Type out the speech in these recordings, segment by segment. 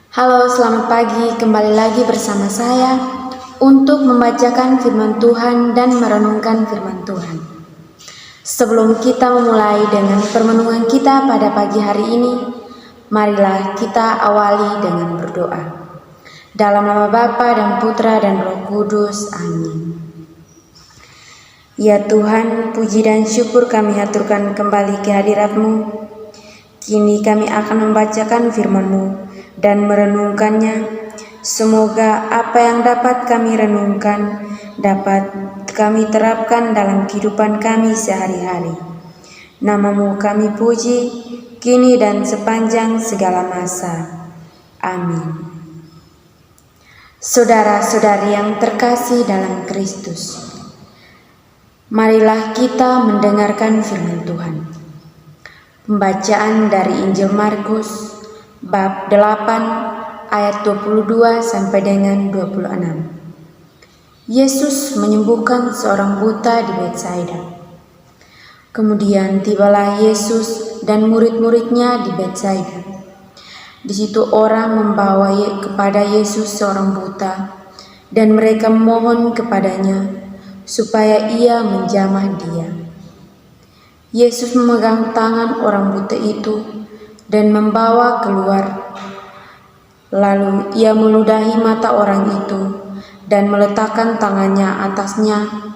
Halo, selamat pagi. Kembali lagi bersama saya untuk membacakan firman Tuhan dan merenungkan firman Tuhan. Sebelum kita memulai dengan permenungan kita pada pagi hari ini, marilah kita awali dengan berdoa. Dalam nama Bapa dan Putra dan Roh Kudus. Amin. Ya Tuhan, puji dan syukur kami haturkan kembali ke hadirat-Mu. Kini kami akan membacakan firman-Mu dan merenungkannya. Semoga apa yang dapat kami renungkan dapat kami terapkan dalam kehidupan kami sehari-hari. Nama-Mu kami puji, kini dan sepanjang segala masa. Amin. Saudara-saudari yang terkasih dalam Kristus, marilah kita mendengarkan firman Tuhan. Pembacaan dari Injil Markus bab 8 ayat 22 sampai dengan 26. Yesus menyembuhkan seorang buta di Betsaida. Kemudian tibalah Yesus dan murid-muridnya di Betsaida. Di situ orang membawa kepada Yesus seorang buta, dan mereka memohon kepadanya supaya ia menjamah dia. Yesus memegang tangan orang buta itu dan membawa keluar. Lalu ia meludahi mata orang itu dan meletakkan tangannya atasnya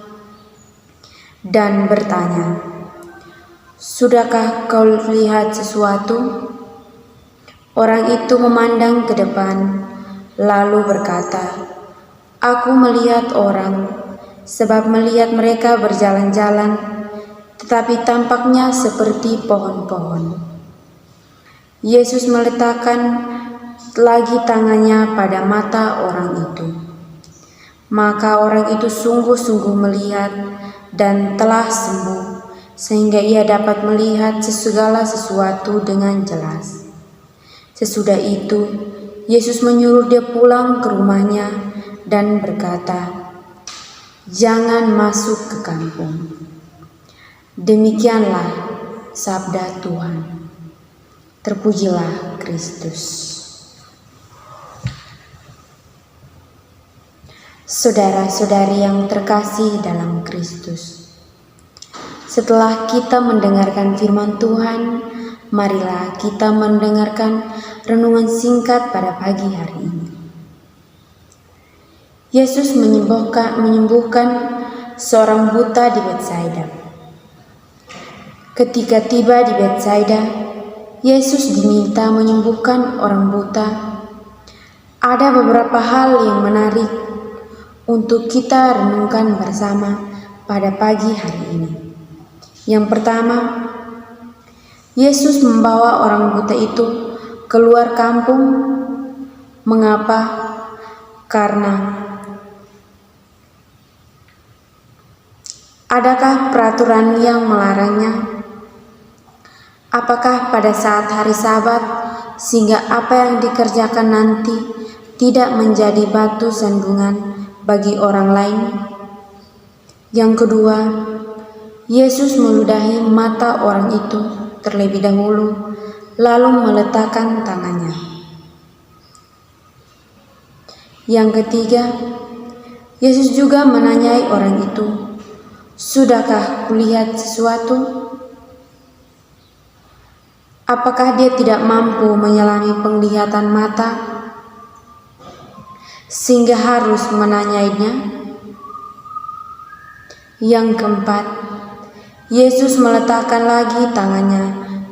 dan bertanya, "Sudahkah kau lihat sesuatu?" Orang itu memandang ke depan, lalu berkata, "Aku melihat orang, sebab melihat mereka berjalan-jalan, tetapi tampaknya seperti pohon-pohon." Yesus meletakkan lagi tangannya pada mata orang itu. Maka orang itu sungguh-sungguh melihat dan telah sembuh, sehingga ia dapat melihat segala sesuatu dengan jelas. Sesudah itu, Yesus menyuruh dia pulang ke rumahnya dan berkata, "Jangan masuk ke kampung." Demikianlah sabda Tuhan. Terpujilah Kristus. Saudara-saudari yang terkasih dalam Kristus, setelah kita mendengarkan firman Tuhan, marilah kita mendengarkan renungan singkat pada pagi hari ini. Yesus menyembuhkan seorang buta di Betsaida. Ketika tiba di Betsaida, Yesus diminta menyembuhkan orang buta. Ada beberapa hal yang menarik untuk kita renungkan bersama pada pagi hari ini. Yang pertama, Yesus membawa orang buta itu keluar kampung. Mengapa? Karena adakah peraturan yang melarangnya? Apakah pada saat hari Sabat, sehingga apa yang dikerjakan nanti tidak menjadi batu sandungan bagi orang lain? Yang kedua, Yesus meludahi mata orang itu terlebih dahulu, lalu meletakkan tangannya. Yang ketiga, Yesus juga menanyai orang itu, "Sudahkah kulihat sesuatu?" Apakah dia tidak mampu menyelami penglihatan mata sehingga harus menanyainya? Yang keempat, Yesus meletakkan lagi tangannya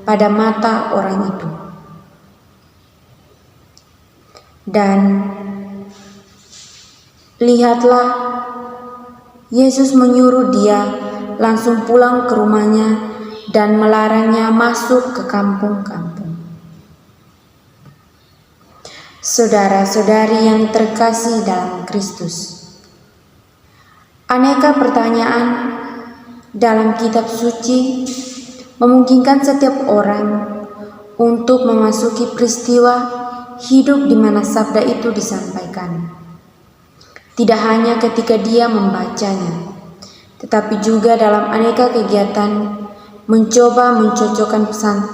pada mata orang itu. Dan lihatlah, Yesus menyuruh dia langsung pulang ke rumahnya dan melarangnya masuk ke kampung-kampung. Saudara-saudari yang terkasih dalam Kristus, aneka pertanyaan dalam kitab suci memungkinkan setiap orang untuk memasuki peristiwa hidup di mana sabda itu disampaikan. Tidak hanya ketika dia membacanya, tetapi juga dalam aneka kegiatan mencoba mencocokkan pesan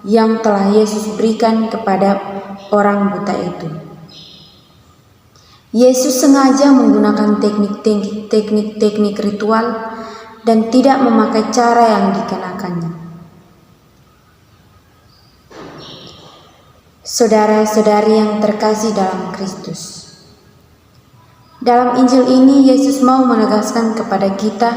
yang telah Yesus berikan kepada orang buta itu. Yesus sengaja menggunakan teknik ritual dan tidak memakai cara yang dikenakannya. Saudara-saudari yang terkasih dalam Kristus, dalam Injil ini Yesus mau menegaskan kepada kita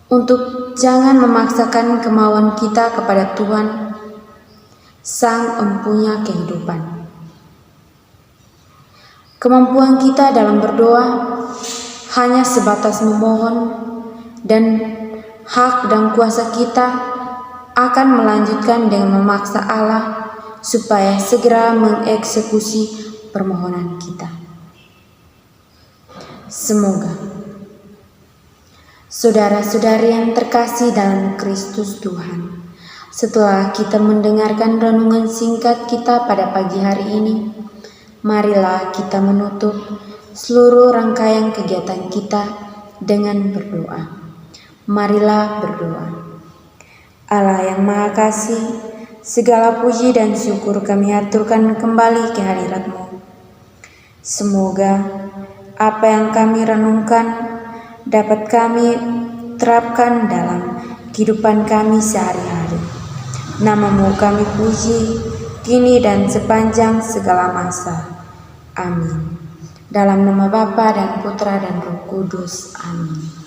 untuk jangan memaksakan kemauan kita kepada Tuhan, Sang Empunya kehidupan. Kemampuan kita dalam berdoa hanya sebatas memohon, dan hak dan kuasa kita akan melanjutkan dengan memaksa Allah supaya segera mengeksekusi permohonan kita. Semoga saudara-saudari yang terkasih dalam Kristus Tuhan, setelah kita mendengarkan renungan singkat kita pada pagi hari ini, marilah kita menutup seluruh rangkaian kegiatan kita dengan berdoa. Marilah berdoa. Allah yang Maha Kasih, segala puji dan syukur kami aturkan kembali ke hadirat-Mu. Semoga apa yang kami renungkan dapat kami terapkan dalam kehidupan kami sehari-hari. Nama-Mu kami puji, kini dan sepanjang segala masa. Amin. Dalam nama Bapa dan Putra dan Roh Kudus. Amin.